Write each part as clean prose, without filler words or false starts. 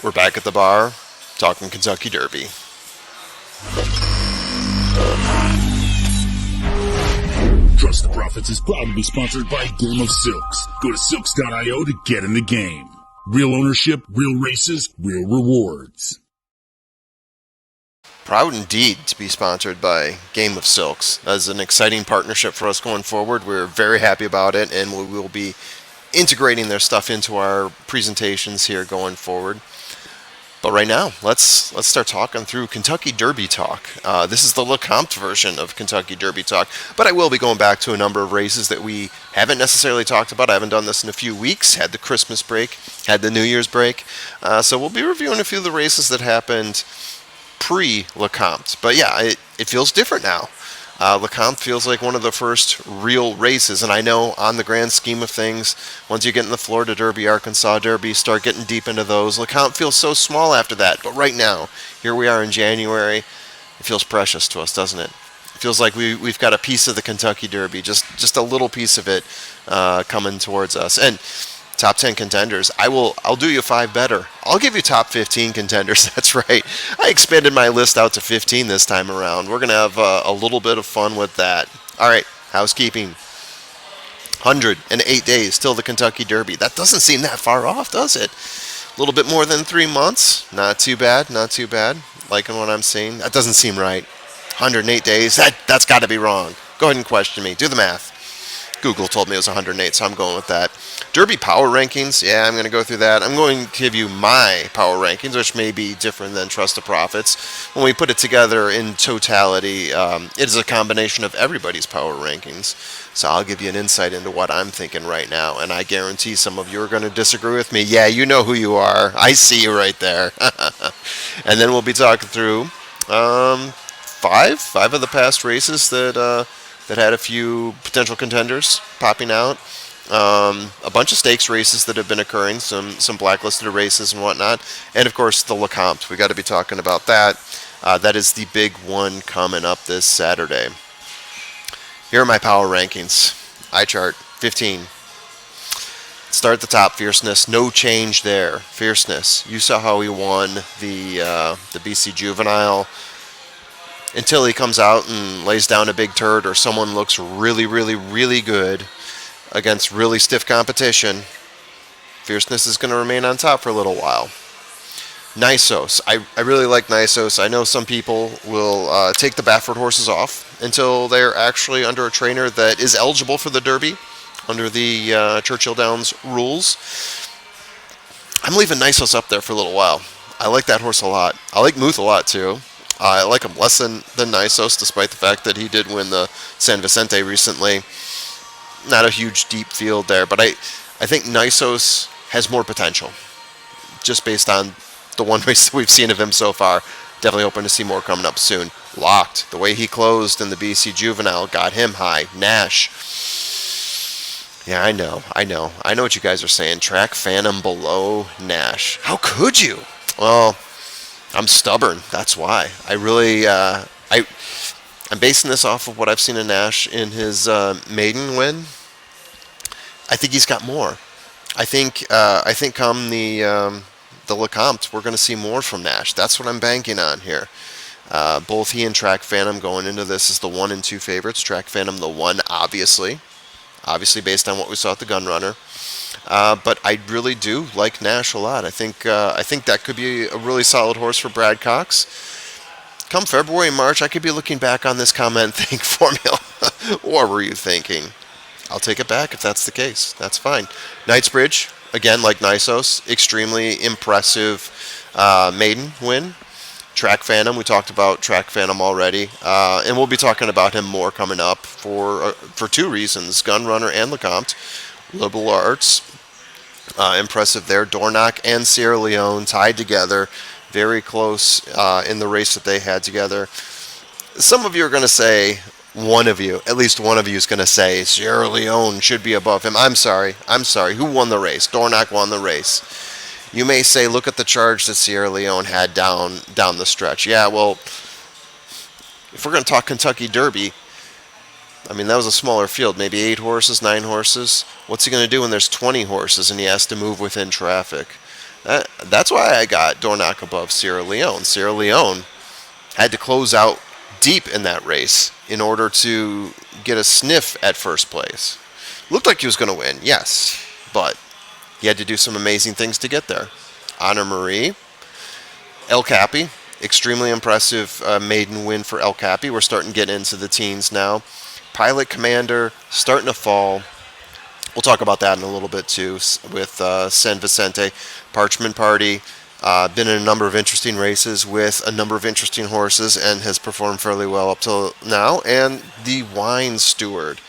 We're back at the bar, talking Kentucky Derby. Trust the Profits is proud to be sponsored by Game of Silks. Go to silks.io to get in the game. Real ownership, real races, real rewards. Proud indeed to be sponsored by Game of Silks. That's an exciting partnership for us going forward. We're very happy about it, and we will be integrating their stuff into our presentations here going forward. But right now, let's start talking through Kentucky Derby talk. This is the Lecomte version of Kentucky Derby talk, but I will be going back to a number of races that we haven't necessarily talked about. I haven't done this in a few weeks, had the Christmas break, had the New Year's break. So we'll be reviewing a few of the races that happened pre-Lecomte. But yeah, it feels different now. Lecomte feels like one of the first real races, and I know on the grand scheme of things, once you get in the Florida Derby, Arkansas Derby, start getting deep into those, Lecomte feels so small after that. But right now, here we are in January, it feels precious to us, doesn't it? It feels like we've got a piece of the Kentucky Derby, just a little piece of it coming towards us. And top 10 contenders. I'll do you 5 better. I'll give you top 15 contenders. That's right. I expanded my list out to 15 this time around. We're going to have a little bit of fun with that. All right, housekeeping. 108 days till the Kentucky Derby. That doesn't seem that far off, does it? A little bit more than 3 months. Not too bad, not too bad. Liking what I'm seeing. That doesn't seem right. 108 days. That's got to be wrong. Go ahead and question me. Do the math. Google told me it was 108, so I'm going with that. Derby power rankings, yeah, I'm going to go through that. I'm going to give you my power rankings, which may be different than Trust the Profits. When we put it together in totality, it is a combination of everybody's power rankings. So I'll give you an insight into what I'm thinking right now, and I guarantee some of you are going to disagree with me. Yeah, you know who you are. I see you right there. And then we'll be talking through five of the past races that had a few potential contenders popping out. A bunch of stakes races that have been occurring, some blacklisted races and whatnot. And, of course, the Lecomte. We got to be talking about that. That is the big one coming up this Saturday. Here are my power rankings. iChart, 15. Start at the top, Fierceness. No change there. Fierceness. You saw how he won the BC Juvenile. Until he comes out and lays down a big turd or someone looks really, really, really good against really stiff competition, Fierceness is going to remain on top for a little while. Nysos. I really like Nysos. I know some people will take the Baffert horses off until they're actually under a trainer that is eligible for the Derby under the Churchill Downs rules. I'm leaving Nysos up there for a little while. I like that horse a lot. I like Muth a lot too. I like him less than Nysos, despite the fact that he did win the San Vicente recently. Not a huge deep field there, but I think Nysos has more potential, just based on the one race that we've seen of him so far. Definitely hoping to see more coming up soon. Locked. The way he closed in the BC Juvenile got him high. Nash. Yeah, I know what you guys are saying. Track Phantom below Nash. How could you? Well, I'm stubborn. That's why. I really, I'm basing this off of what I've seen of Nash in his maiden win. I think he's got more. I think come the Lecomte, we're going to see more from Nash. That's what I'm banking on here. Both he and Track Phantom going into this as the 1 and 2 favorites. Track Phantom the 1, obviously based on what we saw at the Gunrunner. But I really do like Nash a lot. I think that could be a really solid horse for Brad Cox. Come February and March, I could be looking back on this comment and think, formula, what were you thinking? I'll take it back if that's the case. That's fine. Knightsbridge, again, like Nysos, extremely impressive maiden win. Track Phantom, we talked about Track Phantom already. And we'll be talking about him more coming up for 2 reasons, Gunrunner and Lecomte. Liberal Arts, impressive there. Dornoch and Sierra Leone tied together, very close in the race that they had together. Some of you are going to say, at least one of you is going to say, Sierra Leone should be above him. I'm sorry. Who won the race? Dornoch won the race. You may say, look at the charge that Sierra Leone had down the stretch. Yeah, well, if we're going to talk Kentucky Derby, I mean, that was a smaller field, maybe 8 horses, 9 horses. What's he going to do when there's 20 horses and he has to move within traffic? That's why I got Dornoch above Sierra Leone. Sierra Leone had to close out deep in that race in order to get a sniff at first place. Looked like he was going to win, yes, but he had to do some amazing things to get there. Honor Marie, El Capi, extremely impressive maiden win for El Capi. We're starting to get into the teens now. Pilot Commander starting to fall. We'll talk about that in a little bit too with San Vicente. Parchment Party, been in a number of interesting races with a number of interesting horses and has performed fairly well up till now. And the Wine Steward.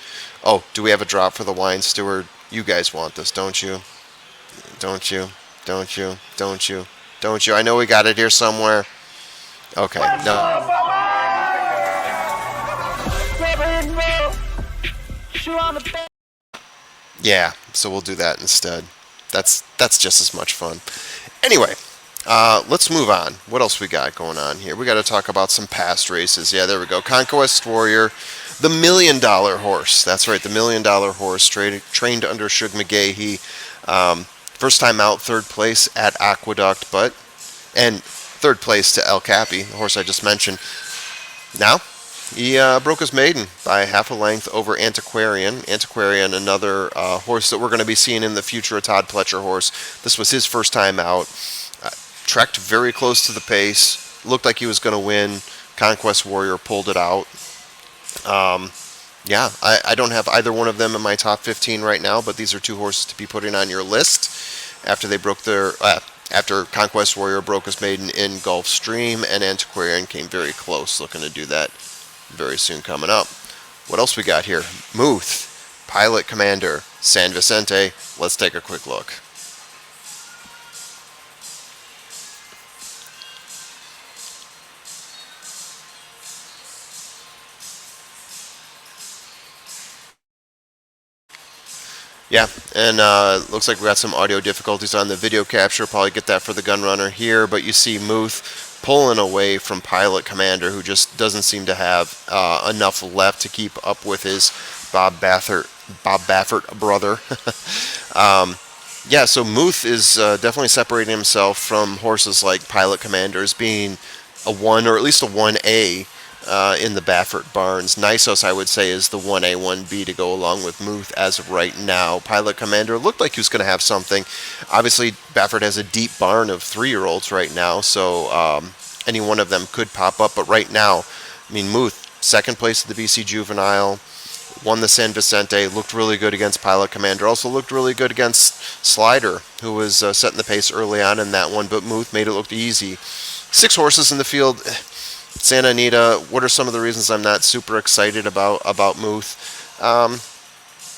Oh, do we have a drop for the Wine Steward? You guys want this, don't you? Don't you? Don't you? Don't you? Don't you? I know we got it here somewhere. Okay. No. Yeah, so we'll do that instead. That's just as much fun. Anyway, let's move on. What else we got going on here? We got to talk about some past races. Yeah, there we go. Conquest Warrior, the $1 million horse. That's right, the $1 million horse trained under Shug McGahee. First time out, third place at Aqueduct, and third place to El Capi, the horse I just mentioned. Now, he broke his maiden by half a length over Antiquarian. Antiquarian, another horse that we're going to be seeing in the future, a Todd Pletcher horse. This was his first time out. Trekked very close to the pace. Looked like he was going to win. Conquest Warrior pulled it out. Yeah, I don't have either one of them in my top 15 right now, but these are two horses to be putting on your list after they broke their after Conquest Warrior broke his maiden in Gulfstream, and Antiquarian came very close, looking to do that very soon coming up. What else we got here? Muth, Pilot Commander, San Vicente. Let's take a quick look. Yeah, and looks like we got some audio difficulties on the video capture. Probably get that for the gun runner here, but you see Muth pulling away from Pilot Commander, who just doesn't seem to have enough left to keep up with his Bob Baffert brother. Yeah, so Muth is definitely separating himself from horses like Pilot Commander as being a 1 or at least a 1A in the Baffert barns. Nisos, I would say, is the 1A, 1B to go along with Muth as of right now. Pilot Commander looked like he was going to have something. Obviously, Baffert has a deep barn of 3-year-olds right now, so any one of them could pop up. But right now, I mean, Muth, second place at the BC Juvenile, won the San Vicente, looked really good against Pilot Commander, also looked really good against Slider, who was setting the pace early on in that one, but Muth made it look easy. 6 horses in the field. Santa Anita, what are some of the reasons I'm not super excited about Muth?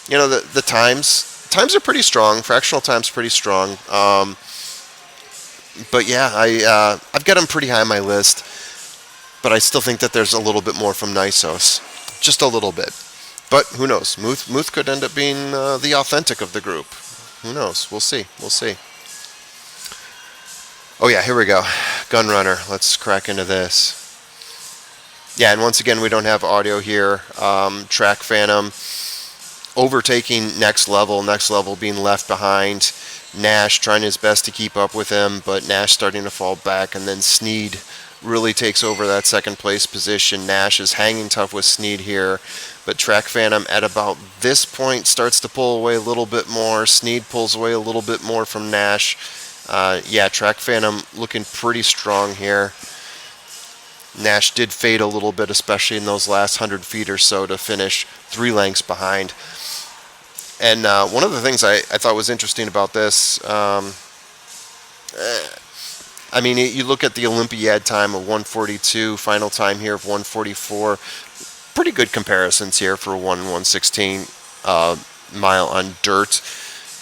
You know, the times are pretty strong. Fractional time's pretty strong. But yeah, I've got him pretty high on my list. But I still think that there's a little bit more from Nisos, just a little bit. But who knows? Muth could end up being the authentic of the group. Who knows? We'll see. We'll see. Oh yeah, here we go. Gun Runner. Let's crack into this. Yeah, and once again, we don't have audio here. Track Phantom overtaking Next Level being left behind. Nash trying his best to keep up with him, but Nash starting to fall back, and then Sneed really takes over that second place position. Nash is hanging tough with Sneed here, but Track Phantom at about this point starts to pull away a little bit more. Sneed pulls away a little bit more from Nash. Yeah, Track Phantom looking pretty strong here. Nash did fade a little bit, especially in those last 100 feet or so, to finish 3 lengths behind. And one of the things I thought was interesting about this, I mean, you look at the Olympiad time of 142, final time here of 144. Pretty good comparisons here for 1:1:16 mile on dirt.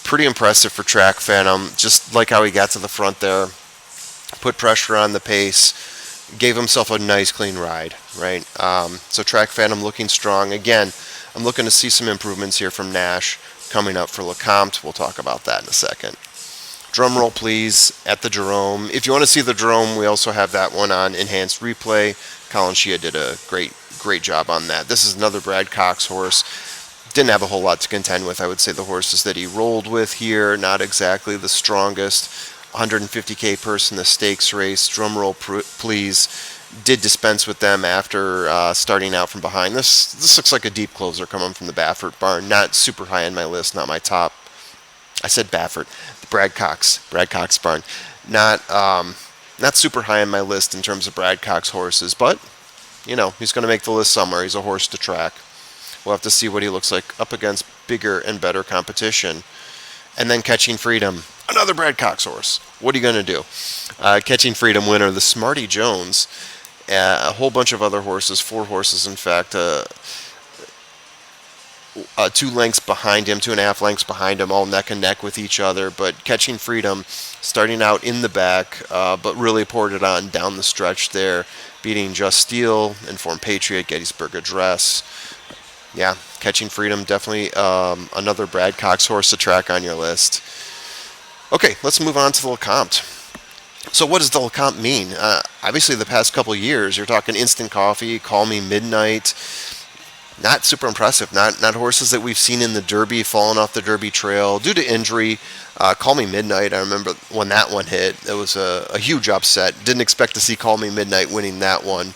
Pretty impressive for Track Phantom, just like how he got to the front there. Put pressure on the pace. Gave himself a nice clean ride, right? So Track Phantom looking strong. Again, I'm looking to see some improvements here from Nash coming up for Lecomte. We'll talk about that in a second. Drum roll, please, at the Jerome. If you want to see the Jerome, we also have that one on enhanced replay. Colin Shea did a great job on that. This is another Brad Cox horse. Didn't have a whole lot to contend with. I would say the horses that he rolled with here, not exactly the strongest. 150K purse in the stakes race. Drumroll, please. Did dispense with them after starting out from behind. This looks like a deep closer coming from the Baffert barn. Not super high on my list, not my top. I said Baffert, the Brad Cox barn. Not super high on my list in terms of Brad Cox horses, but he's going to make the list somewhere. He's a horse to track. We'll have to see what he looks like up against bigger and better competition. And then Catching Freedom, another Brad Cox horse. What are you going to do? Catching Freedom winner, the Smarty Jones. A whole bunch of other horses, 4 horses in fact, 2 lengths behind him, 2.5 lengths behind him, all neck and neck with each other. But Catching Freedom starting out in the back, but really poured it on down the stretch there, beating Just Steel, Informed Patriot, Gettysburg Address. Yeah, Catching Freedom, definitely another Brad Cox horse to track on your list. Okay, let's move on to the Lecomte. So what does the Lecomte mean? Obviously, the past couple years, you're talking Instant Coffee, Call Me Midnight. Not super impressive. Not horses that we've seen in the Derby, falling off the Derby trail due to injury. Call Me Midnight, I remember when that one hit. It was a huge upset. Didn't expect to see Call Me Midnight winning that one.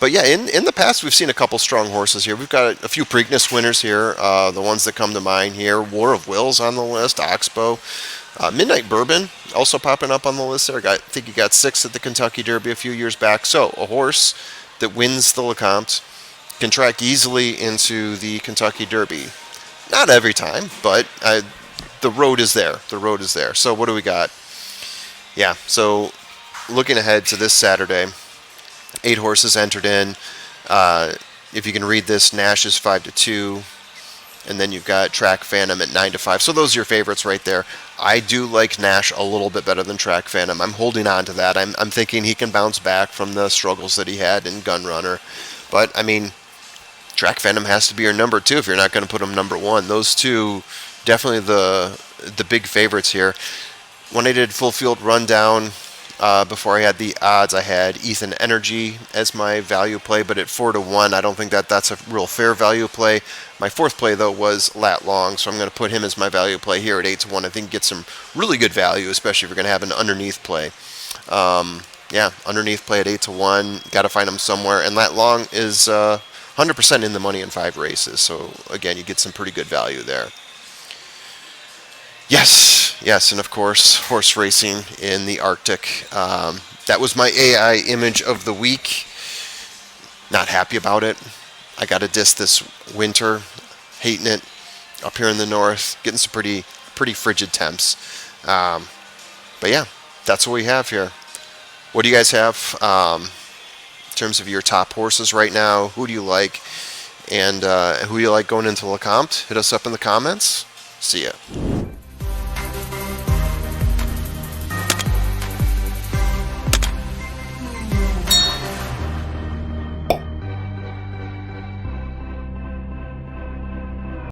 But yeah, in the past, we've seen a couple strong horses here. We've got a few Preakness winners here. The ones that come to mind here. War of Wills on the list, Oxbow. Midnight Bourbon also popping up on the list there. I think he got 6th at the Kentucky Derby a few years back. So a horse that wins the Lecomte can track easily into the Kentucky Derby. Not every time, but the road is there. The road is there. So what do we got? Yeah, so looking ahead to this Saturday, 8 horses entered in. If you can read this, Nash is 5-2. And then you've got Track Phantom at 9-5. So those are your favorites right there. I do like Nash a little bit better than Track Phantom. I'm holding on to that. I'm thinking he can bounce back from the struggles that he had in Gun Runner. But, I mean, Track Phantom has to be your number 2 if you're not going to put him number 1. Those two, definitely the big favorites here. When I did Full Field Rundown, before I had the odds, I had Ethan Energy as my value play, but at 4-1, I don't think that's a real fair value play. My 4th play, though, was Lat Long, so I'm going to put him as my value play here at 8-1. I think get some really good value, especially if you're going to have an underneath play. Yeah, underneath play at 8-1. Got to find him somewhere, and Lat Long is 100% in the money in 5 races. So again, you get some pretty good value there. Yes, and of course, horse racing in the Arctic. That was my AI image of the week. Not happy about it. I got a disc this winter. Hating it. Up here in the north, getting some pretty frigid temps. But yeah, that's what we have here. What do you guys have in terms of your top horses right now? Who do you like? And who you like going into Lecomte? Hit us up in the comments. See ya.